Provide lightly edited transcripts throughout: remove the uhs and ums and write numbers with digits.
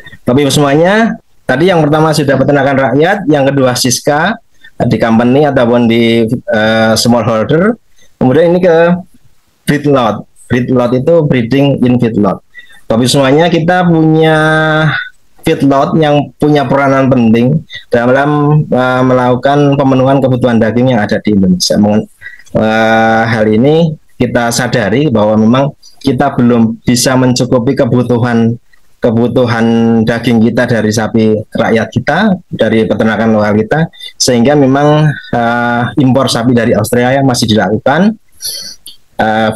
Tapi semuanya tadi yang pertama sudah peternakan rakyat, yang kedua Siska di company ataupun di smallholder. Kemudian ini ke feedlot. Feedlot itu breeding in feedlot. Tapi semuanya kita punya feedlot yang punya peranan penting dalam melakukan pemenuhan kebutuhan daging yang ada di Indonesia. Hal ini kita sadari bahwa memang kita belum bisa mencukupi kebutuhan daging kita dari sapi rakyat kita, dari peternakan lokal kita, sehingga memang impor sapi dari Australia masih dilakukan.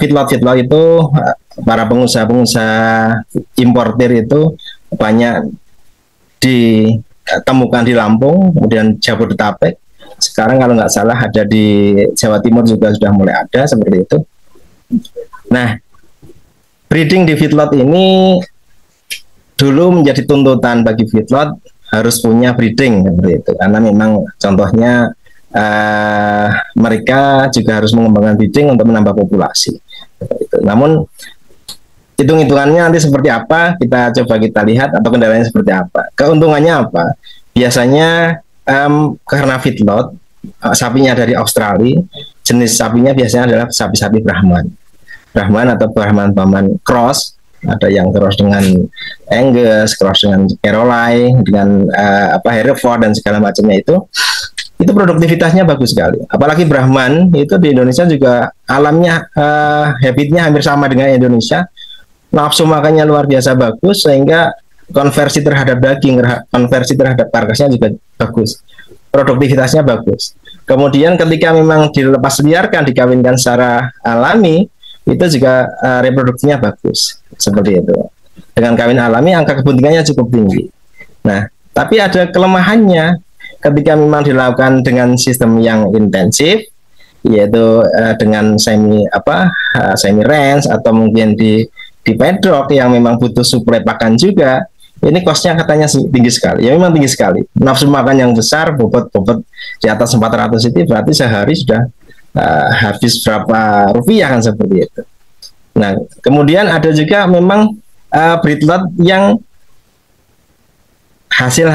Feedlot itu para pengusaha importir itu banyak ditemukan di Lampung, kemudian Jabodetabek. Sekarang kalau nggak salah ada di Jawa Timur juga sudah mulai ada seperti itu. Nah, breeding di feedlot ini dulu menjadi tuntutan bagi feedlot harus punya breeding seperti itu, karena memang contohnya mereka juga harus mengembangkan breeding untuk menambah populasi. Namun hitung-hitungannya nanti seperti apa, kita lihat, atau kendalanya seperti apa. Keuntungannya apa? Biasanya karena feedlot sapinya dari Australia, jenis sapinya biasanya adalah sapi-sapi Brahman atau Brahman cross. Ada yang cross dengan Angus, cross dengan Caroline, dengan Hereford dan segala macamnya itu produktivitasnya bagus sekali. Apalagi Brahman itu di Indonesia juga alamnya habitnya hampir sama dengan Indonesia. Nafsu makannya luar biasa bagus, sehingga konversi terhadap daging, konversi terhadap karkasnya juga bagus. Produktivitasnya bagus. Kemudian ketika memang dilepas liarkan, dikawinkan secara alami, itu juga reproduksinya bagus, seperti itu. Dengan kawin alami angka kebuntingannya cukup tinggi. Nah, tapi ada kelemahannya ketika memang dilakukan dengan sistem yang intensif, yaitu dengan semi range atau mungkin di paddock yang memang butuh suplai pakan juga. Ini kosnya katanya tinggi sekali. Ya memang tinggi sekali. Nafsu makan yang besar, bobot di atas 400 itu berarti sehari sudah habis berapa rupiah kan, seperti itu. Nah, kemudian ada juga memang breedlot yang hasil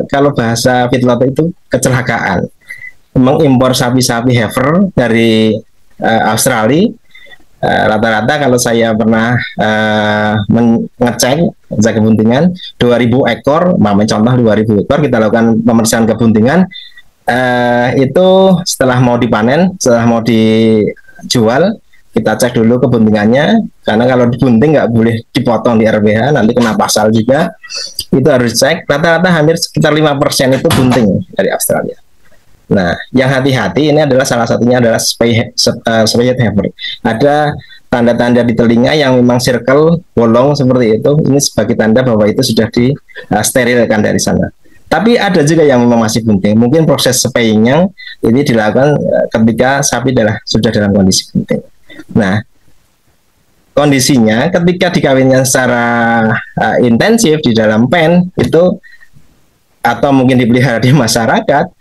kalau bahasa feedlot itu kecelakaan, mengimpor sapi-sapi heifer dari Australia. Rata-rata kalau saya pernah mengecek kebuntingan 2.000 ekor, contoh 2.000 ekor kita lakukan pemeriksaan kebuntingan. Itu setelah mau dipanen, setelah mau dijual, kita cek dulu kebuntingannya, karena kalau dibunting nggak boleh dipotong di RBH, nanti kena pasal juga. Itu harus cek. Rata-rata hampir sekitar 5% itu bunting dari Australia. Nah, yang hati-hati ini adalah salah satunya adalah spayed heifer. Ada tanda-tanda di telinga yang memang circle bolong seperti itu. Ini sebagai tanda bahwa itu sudah disterilkan dari sana. Tapi ada juga yang memang masih bunting. Mungkin proses spayingnya ini dilakukan ketika sapi sudah dalam kondisi bunting. Nah, kondisinya ketika dikawinkan secara intensif di dalam pen itu, atau mungkin dipelihara di masyarakat,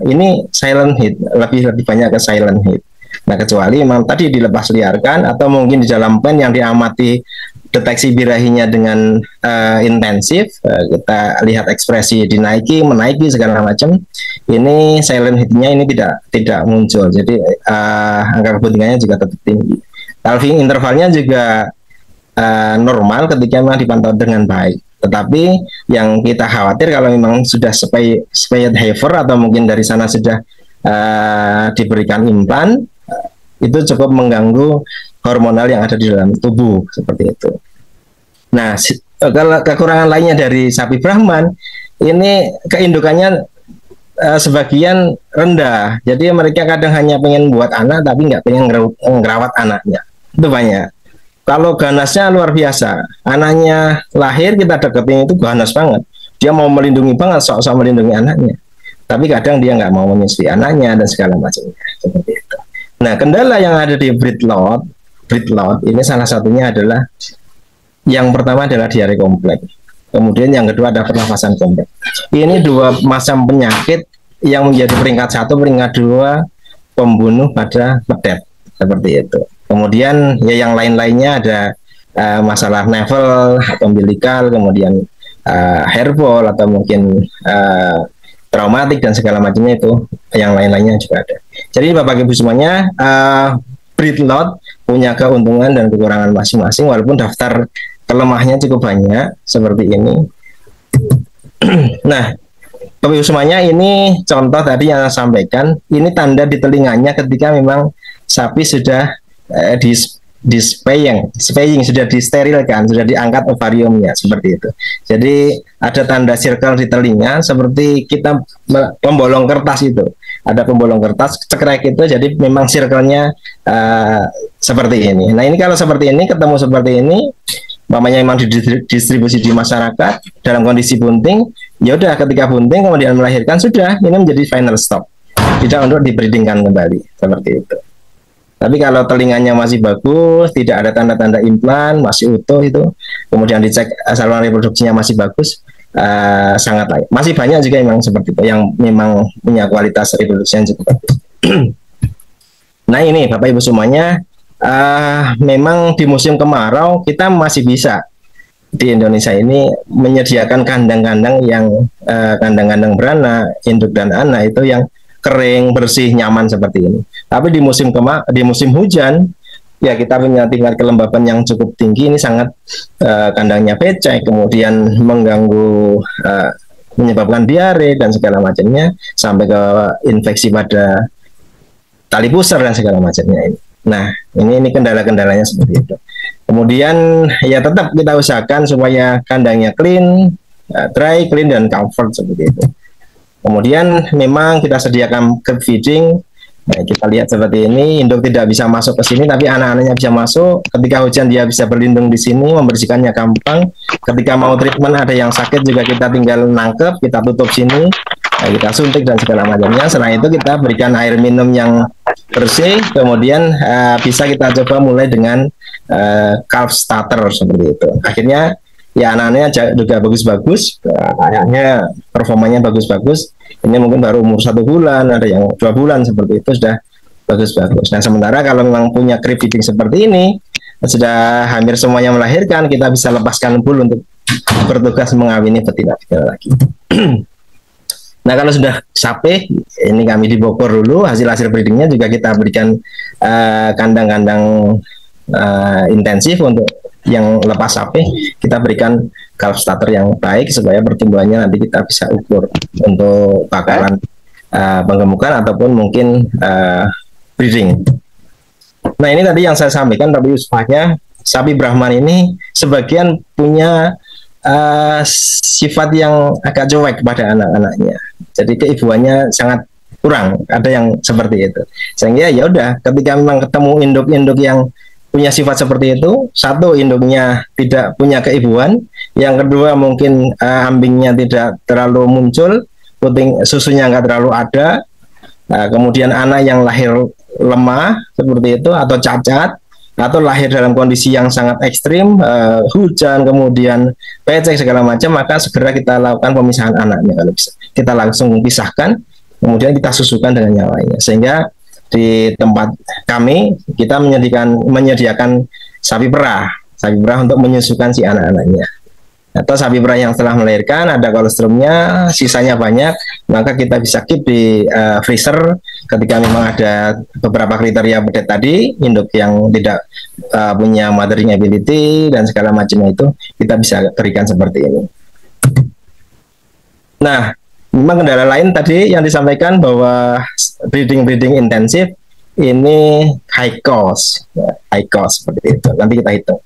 ini silent heat, lebih banyak ke silent heat. Nah, kecuali memang tadi dilepas liarkan, atau mungkin di dalam pen yang diamati deteksi birahinya dengan intensif, kita lihat ekspresi dinaiki, menaiki segala macam. Ini silent heat-nya ini tidak muncul, jadi angka kebuntingannya juga tetap tinggi. Calving intervalnya juga normal ketika memang dipantau dengan baik. Tetapi yang kita khawatir kalau memang sudah spayed heifer atau mungkin dari sana sudah diberikan implan, itu cukup mengganggu hormonal yang ada di dalam tubuh, seperti itu. Nah, kalau kekurangan lainnya dari sapi Brahman, ini keindukannya sebagian rendah. Jadi mereka kadang hanya pengen buat anak, tapi nggak pengen ngerawat anaknya. Itu banyak. Kalau ganasnya luar biasa, anaknya lahir kita deketin itu ganas banget. Dia mau melindungi banget, sok-sok melindungi anaknya. Tapi kadang dia nggak mau menyusui anaknya dan segala macamnya, seperti itu. Nah, kendala yang ada di breedlot ini salah satunya adalah, yang pertama adalah diare kompleks. Kemudian yang kedua ada pernafasan kompleks. Ini dua macam penyakit yang menjadi peringkat 1, peringkat 2 pembunuh pada pedet, seperti itu. Kemudian ya yang lain-lainnya ada masalah navel atau umbilikal, kemudian hairfall atau mungkin traumatik dan segala macamnya itu, yang lain-lainnya juga ada. Jadi Bapak Ibu semuanya, breed lot punya keuntungan dan kekurangan masing-masing, walaupun daftar kelemahnya cukup banyak seperti ini. Nah, Bapak Ibu semuanya, ini contoh tadi yang saya sampaikan, ini tanda di telinganya ketika memang sapi sudah spaying sudah disterilkan, sudah diangkat ovariumnya, seperti itu. Jadi ada tanda circle di telinga seperti kita pembolong kertas itu. Ada pembolong kertas cekrek itu, jadi memang circle-nya seperti ini. Nah, ini kalau seperti ini, ketemu seperti ini, mamanya memang didistribusi di masyarakat dalam kondisi bunting, ya udah ketika bunting kemudian melahirkan, sudah ini menjadi final stop, tidak untuk dibreedingkan kembali, seperti itu. Tapi kalau telinganya masih bagus, tidak ada tanda-tanda implan, masih utuh itu, kemudian dicek saluran reproduksinya masih bagus, sangat layak. Masih banyak juga memang seperti itu, yang memang punya kualitas reproduksi yang cukup bagus. Nah, ini Bapak Ibu semuanya, memang di musim kemarau kita masih bisa di Indonesia ini menyediakan kandang-kandang yang kandang-kandang beranak, induk dan anak itu yang kering, bersih, nyaman seperti ini. Tapi di musim hujan, ya kita punya tingkat kelembapan yang cukup tinggi, ini sangat kandangnya becek, kemudian mengganggu, menyebabkan diare dan segala macamnya, sampai ke infeksi pada tali pusar dan segala macamnya ini. Nah, ini kendala-kendalanya seperti itu. Kemudian ya tetap kita usahakan supaya kandangnya clean, dry, clean, dan comfort seperti itu. Kemudian memang kita sediakan crib feeding. Nah, kita lihat seperti ini, induk tidak bisa masuk ke sini, tapi anak-anaknya bisa masuk. Ketika hujan dia bisa berlindung di sini, membersihkannya gampang. Ketika mau treatment ada yang sakit juga kita tinggal nangkep, kita tutup sini, nah, kita suntik dan segala macamnya. Setelah itu kita berikan air minum yang bersih. Kemudian bisa kita coba mulai dengan calf starter seperti itu. Akhirnya ya anak-anaknya juga bagus-bagus, ayahnya performanya bagus-bagus. Ini mungkin baru umur 1 bulan, ada yang 2 bulan seperti itu, sudah bagus-bagus. Nah, sementara kalau memang punya crib feeding seperti ini, sudah hampir semuanya melahirkan, kita bisa lepaskan bull untuk bertugas mengawini betina-betina lagi. Nah, kalau sudah sapi, ini kami di Bogor dulu, hasil breedingnya juga kita berikan kandang-kandang intensif untuk yang lepas sapi, kita berikan calf starter yang baik supaya pertumbuhannya nanti kita bisa ukur untuk bakalan penggemukan ataupun mungkin breeding. Nah, ini tadi yang saya sampaikan, tapi usahanya sapi Brahman ini sebagian punya sifat yang agak cuek kepada anak-anaknya. Jadi keibuannya sangat kurang, ada yang seperti itu. Sehingga ya udah, ketika memang ketemu induk-induk yang punya sifat seperti itu, satu, induknya tidak punya keibuan, yang kedua mungkin ambingnya tidak terlalu muncul, puting susunya nggak terlalu ada, kemudian anak yang lahir lemah seperti itu atau cacat, atau lahir dalam kondisi yang sangat ekstrim, hujan, kemudian becek segala macam, maka segera kita lakukan pemisahan anaknya. Kalau bisa kita langsung pisahkan, kemudian kita susukan dengan yang lainnya. Sehingga di tempat kami kita menyediakan sapi perah untuk menyusukan si anak-anaknya. Atau sapi perah yang setelah melahirkan ada kolesterolnya, sisanya banyak, maka kita bisa keep di freezer. Ketika memang ada beberapa kriteria bedet tadi, induk yang tidak punya mothering ability dan segala macamnya, itu kita bisa berikan seperti ini. Nah, memang kendala lain tadi yang disampaikan bahwa breeding intensif ini high cost seperti itu. Nanti kita hitung.